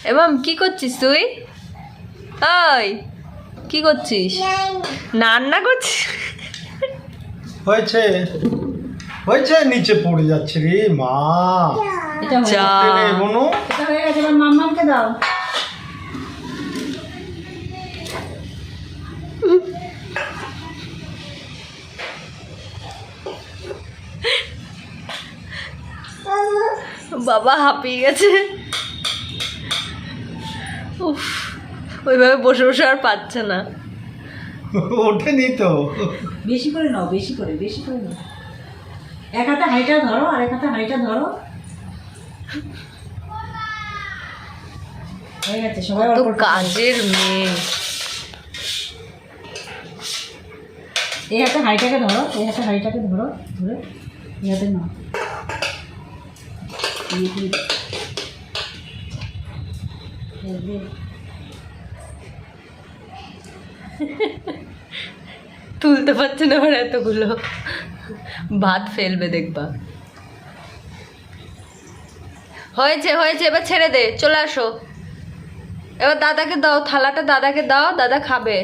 এমাম কি করছিস তুই? ওই কি করছিস? রান্না করছিস? হয়েছে হয়েছে, নিচে পড়ে যাচ্ছে রে মা। যা বোনো, এটা হয়ে গেছে, এবার মাম্মামকে দাও। বাবা হাঁপিয়ে গেছে। উফ, ওইভাবে বসে বসে আর পাচ্ছে না। ওঠেনি তো। বেশি করে নাও, বেশি করে নাও। এক হাতে হাঁড়িটা ধরো, আর এক হাতে হাঁড়িটা ধরো। হয়ে গেছে, সবাই তো অল্প কাজের মেয়ে। এই হাতে হাঁড়িটাকে ধরো, এই হাতে হাঁড়িটাকে ধরো, ধরে এই হাতে নাও। তুলতে পারছে না আবার এতগুলো ভাত ফেলবে দেখবা। হয়েছে হয়েছে, এবার ছেড়ে দে, চলে আসো। এবার দাদাকে দাও থালাটা, দাদাকে দাও, দাদা খাবে।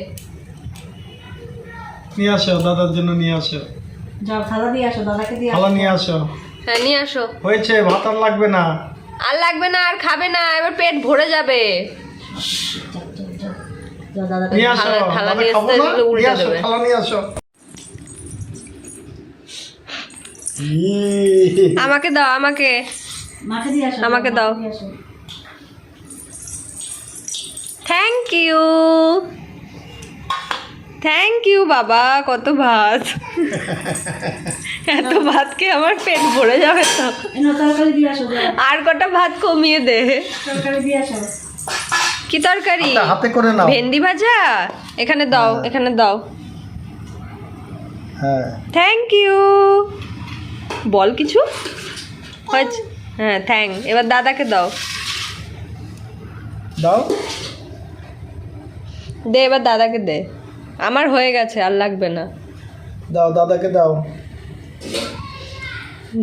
নিয়ে আসো, দাদার জন্য নিয়ে আসো। যাও থালা দিয়ে আসো, দাদাকে দিয়ে থালা নিয়ে আসো। হ্যাঁ নিয়ে আসো। হয়েছে, ভাত আর লাগবে না। আর লাগবে না, আর খাবে না, এবার পেট ভরে যাবে। যাও দাদাকে নিয়ে আসো, থালা দাদা নিয়ে খাবো এসে না? এগুলো উল্টে নিয়ে আসো, দেবে। থালা নিয়ে আসো। আমাকে দাও, আমাকে। মাকে দিয়ে আসো, আমাকে দাও। মাকে দিয়ে আসো। থ্যাংক ইউ, থ্যাংক ইউ বাবা। কত ভাত! এত ভাত খেয়ে আমার পেট ভরে যাবে তো। এই নাও, তরকারি দিয়ে আসো, যাও। আর কটা ভাত কমিয়ে দে। তরকারি দিয়ে আসো। কি তরকারি? হাতে করে নাও। ভেন্ডি ভাজা। এখানে দাও, এখানে দাও। হ্যাঁ, থ্যাংক ইউ। বল কিছু হয়েছে? হ্যাঁ থ্যাংক। এবার দাদাকে দাও, দাও। দে এবার দাদাকে দে। আমার হয়ে গেছে, আর লাগবে না। দাও, দাদাকে দাও।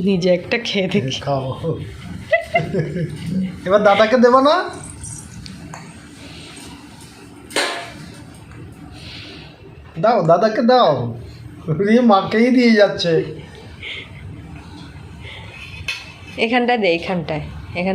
নিজে একটা খেয়ে দেখি। খাও। এবার দাদাকে দেবো না? দাও, দাদাকে দাও। মাকেই দিয়ে যাচ্ছে। এখানটায় দে, এখানটায়, এখান